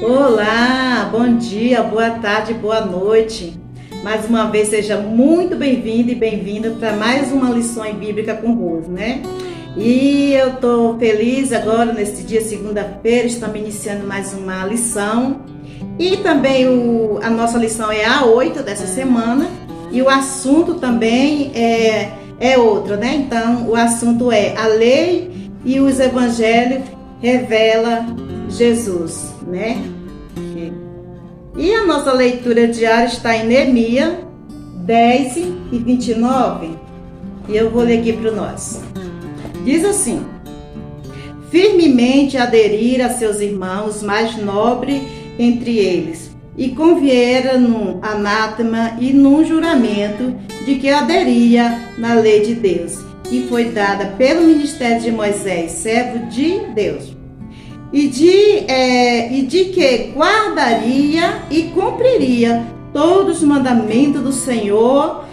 Olá, bom dia, boa tarde, boa noite. Mais uma vez, seja muito bem-vindo e bem-vinda para mais uma lição bíblica com Rose, né? E eu estou feliz agora, neste dia, segunda-feira, estamos iniciando mais uma lição. E também a nossa lição é a 8 dessa semana e o assunto também é outro, né? Então, o assunto é a lei e os evangelhos revela Jesus, né? E a nossa leitura diária está em Neemias 10 e 29. E eu vou ler aqui para nós. Diz assim: firmemente aderir a seus irmãos mais nobres entre eles, e conviera num anátema e num juramento de que aderia na lei de Deus, que foi dada pelo ministério de Moisés, servo de Deus, e de que guardaria e cumpriria todos os mandamentos do Senhor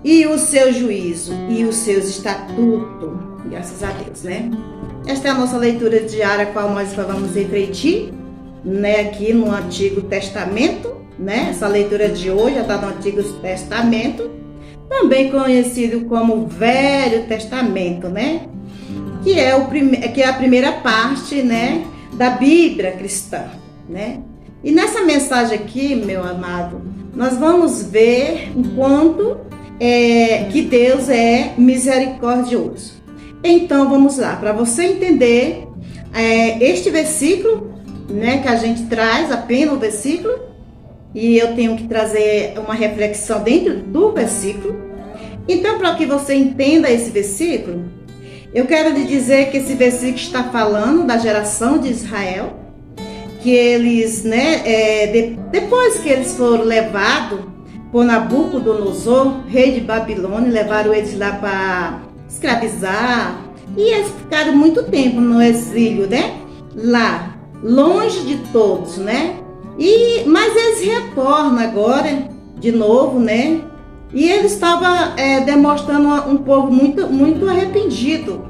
e o seu juízo e os seus estatutos. Graças a Deus, né? Esta é a nossa leitura diária, a qual nós vamos refletir, né, aqui no Antigo Testamento, né? Essa leitura de hoje já está no Antigo Testamento, também conhecido como Velho Testamento, né? Que é a primeira parte, né, da Bíblia cristã, né? E nessa mensagem aqui, meu amado, nós vamos ver o quanto que Deus é misericordioso. Então vamos lá, para você entender este versículo, né, que a gente traz apenas o versículo, e eu tenho que trazer uma reflexão dentro do versículo. Então, para que você entenda esse versículo, eu quero lhe dizer que esse versículo está falando da geração de Israel, que eles, né, depois que eles foram levados por Nabucodonosor, rei de Babilônia, levaram eles lá para escravizar, e eles ficaram muito tempo no exílio, né, lá, longe de todos, né, mas eles retornam agora, de novo, né, e ele estava demonstrando um povo muito, muito arrependido,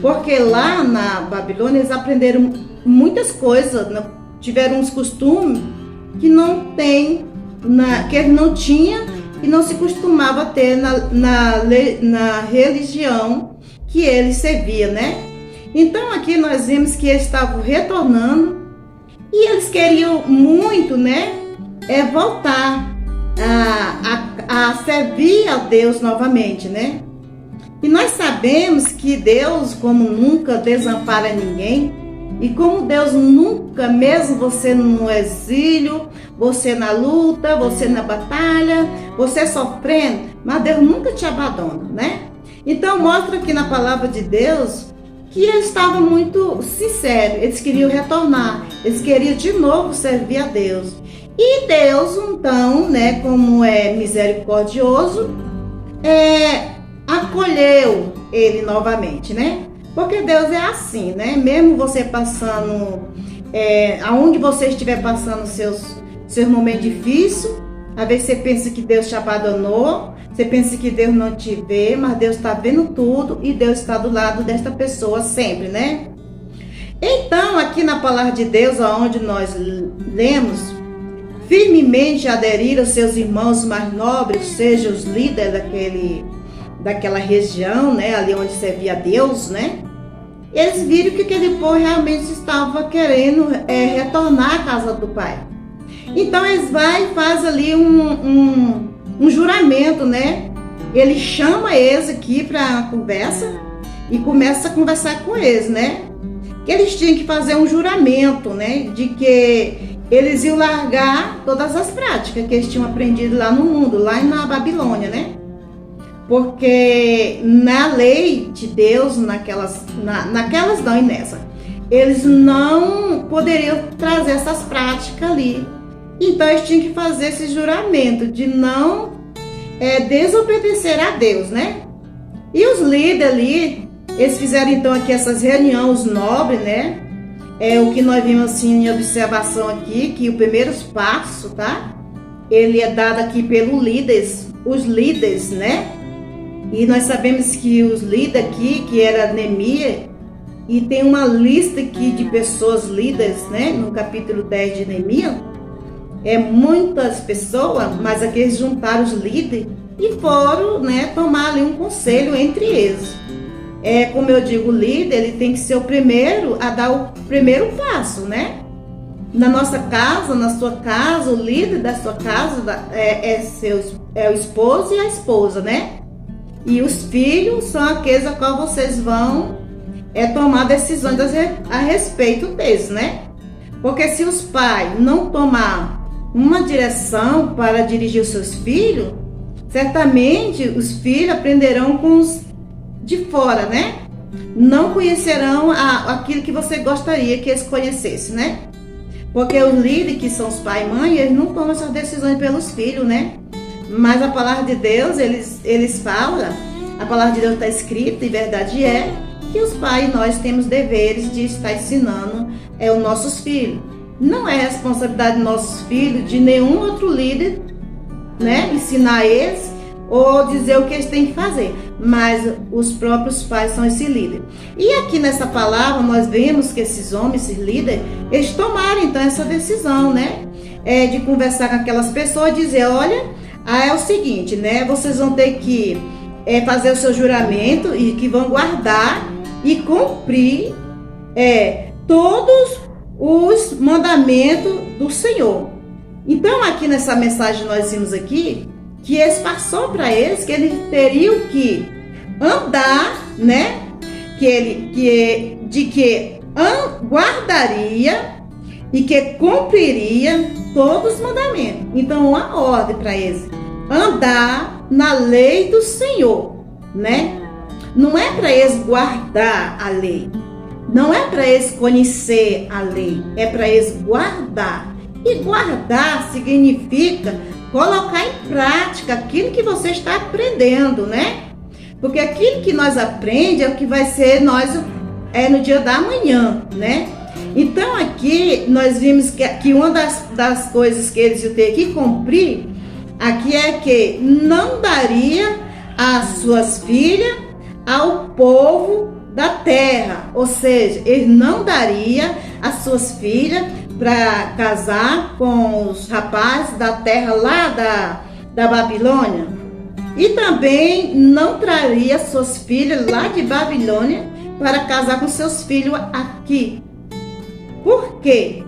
porque lá na Babilônia eles aprenderam muitas coisas, né? Tiveram uns costumes que que eles não tinham e não se costumava ter na religião que eles serviam, né? Então aqui nós vimos que eles estavam retornando e eles queriam muito, né, voltar a servir a Deus novamente, né? E nós sabemos que Deus, como nunca desampara ninguém, e como Deus nunca, mesmo você no exílio, você na luta, você na batalha, você sofrendo, mas Deus nunca te abandona, né? Então mostra aqui na palavra de Deus que eles estavam muito sinceros, eles queriam retornar, eles queriam de novo servir a Deus. E Deus, então, né, como é misericordioso, acolheu ele novamente, né? Porque Deus é assim, né? Mesmo você passando, aonde você estiver passando seus momentos difíceis, às vezes você pensa que Deus te abandonou, você pensa que Deus não te vê, mas Deus está vendo tudo e Deus está do lado desta pessoa sempre, né? Então, aqui na palavra de Deus, onde nós lemos, firmemente aderir aos seus irmãos mais nobres, sejam os líderes daquela região, né, ali onde servia a Deus, né? Eles viram que aquele povo realmente estava querendo retornar à casa do Pai. Então eles faz ali um juramento, né? Ele chama eles aqui para a conversa e começa a conversar com eles, né? Que eles tinham que fazer um juramento, né? De que eles iam largar todas as práticas que eles tinham aprendido lá no mundo, lá na Babilônia, né? Porque na lei de Deus, naquelas não, e nessa, eles não poderiam trazer essas práticas ali. Então eles tinham que fazer esse juramento de não desobedecer a Deus, né? E os líderes ali, eles fizeram então aqui essas reuniões nobres, né? O que nós vimos assim em observação aqui, que o primeiro passo, tá? Ele é dado aqui pelos líderes, os líderes, né? E nós sabemos que os líderes aqui, que era Neemias, E tem uma lista aqui de pessoas líderes, né? No capítulo 10 de Neemias. Muitas pessoas, mas aqui eles juntaram os líderes e foram, né, tomar ali um conselho entre eles. Como eu digo, o líder, ele tem que ser o primeiro a dar o primeiro passo, né? Na nossa casa, na sua casa, o líder da sua casa é o esposo e a esposa, né? E os filhos são aqueles a qual vocês vão tomar decisões a respeito deles, né? Porque se os pais não tomar uma direção para dirigir os seus filhos, certamente os filhos aprenderão com os de fora, né? Não conhecerão aquilo que você gostaria que eles conhecessem, né? Porque os líderes, que são os pais e mãe, eles não tomam essas decisões pelos filhos, né? Mas a palavra de Deus, eles falam, a palavra de Deus está escrita, e verdade é, que os pais, nós temos deveres de estar ensinando os nossos filhos. Não é responsabilidade dos nossos filhos, de nenhum outro líder, né? Ensinar eles ou dizer o que eles têm que fazer. Mas os próprios pais são esse líder. E aqui nessa palavra nós vemos que esses homens, esses líderes, eles tomaram então essa decisão, né? De conversar com aquelas pessoas e dizer, olha, é o seguinte, né? Vocês vão ter que fazer o seu juramento e que vão guardar e cumprir todos os mandamentos do Senhor. Então aqui nessa mensagem nós vimos aqui que eles passou para eles que eles teriam que andar, né? Guardaria e que cumpriria todos os mandamentos. Então uma ordem para eles: andar na lei do Senhor, né? Não é para eles guardar a lei, não é para eles conhecer a lei, é para eles guardar. E guardar significa colocar em prática aquilo que você está aprendendo, né? Porque aquilo que nós aprendemos é o que vai ser nós no dia da manhã, né? Então aqui nós vimos que uma das coisas que eles iam ter que cumprir aqui é que não daria as suas filhas ao povo da terra, ou seja, ele não daria as suas filhas para casar com os rapazes da terra lá da Babilônia, e também não traria suas filhas lá de Babilônia para casar com seus filhos aqui. Por quê?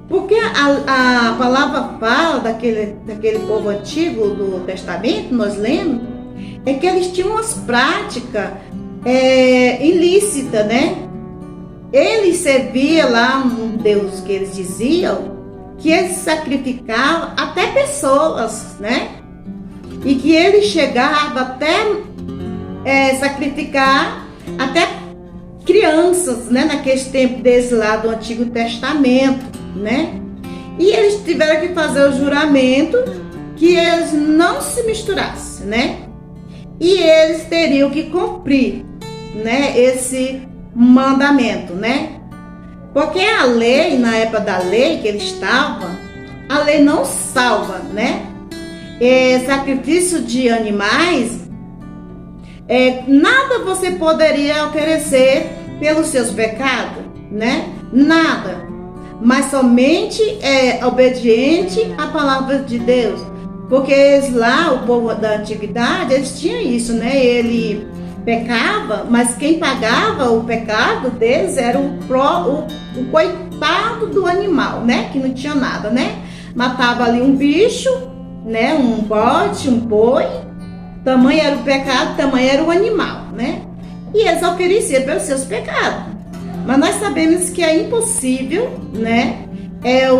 Porque a palavra fala daquele povo antigo do Testamento, nós lemos, é que eles tinham umas práticas ilícitas, né? Eles serviam lá um Deus que eles diziam que eles sacrificavam até pessoas, né? E que eles chegavam até sacrificar até crianças, né? Naqueles tempos deles lá do Antigo Testamento, né? E eles tiveram que fazer o juramento que eles não se misturassem, né? E eles teriam que cumprir, né? Esse mandamento, né? Porque a lei, na época da lei que ele estava, a lei não salva, né? Sacrifício de animais, nada você poderia oferecer pelos seus pecados, né? Nada. Mas somente obediente à palavra de Deus. Porque eles lá, o povo da antiguidade, eles tinham isso, né? Ele pecava, mas quem pagava o pecado deles era o coitado do animal, né? Que não tinha nada, né? Matava ali um bicho, né? Um bode, um boi. Tamanho era o pecado, tamanho era o animal, né? E eles ofereciam pelos seus pecados. Mas nós sabemos que é impossível, né?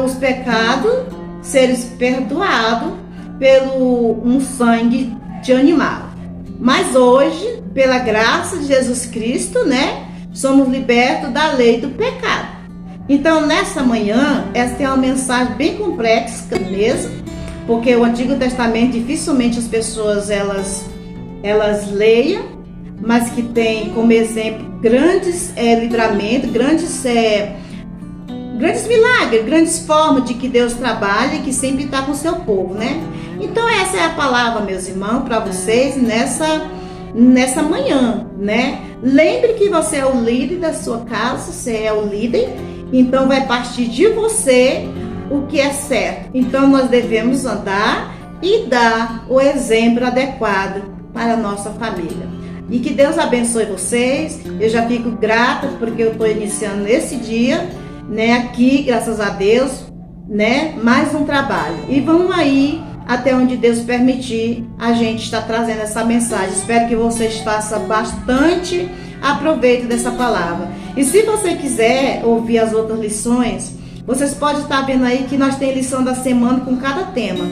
Os pecados serem perdoados pelo um sangue de animal. Mas hoje, pela graça de Jesus Cristo, né, somos libertos da lei do pecado. Então, nessa manhã, essa é uma mensagem bem complexa mesmo, porque o Antigo Testamento dificilmente as pessoas elas leiam, mas que tem como exemplo grandes livramentos, grandes milagres, grandes formas de que Deus trabalha e que sempre está com o seu povo, né? Então essa é a palavra, meus irmãos, para vocês nessa manhã, né? Lembre que você é o líder da sua casa, você é o líder, então vai partir de você o que é certo. Então nós devemos andar e dar o exemplo adequado para a nossa família. E que Deus abençoe vocês. Eu já fico grata porque eu estou iniciando esse dia, né, aqui, graças a Deus, né, mais um trabalho. E vamos aí até onde Deus permitir, a gente está trazendo essa mensagem. Espero que vocês façam bastante aproveito dessa palavra. E se você quiser ouvir as outras lições, vocês podem estar vendo aí que nós temos lição da semana com cada tema.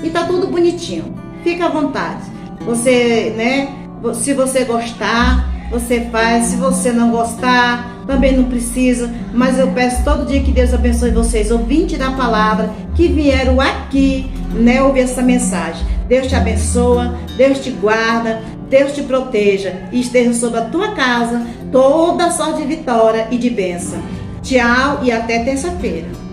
E tá tudo bonitinho. Fica à vontade. Você, né, se você gostar, você faz. Se você não gostar, também não precisa. Mas eu peço todo dia que Deus abençoe vocês, ouvintes da palavra, que vieram aqui, né, ouvir essa mensagem. Deus te abençoa, Deus te guarda, Deus te proteja e esteja sobre a tua casa toda sorte de vitória e de bênção. Tchau e até terça-feira.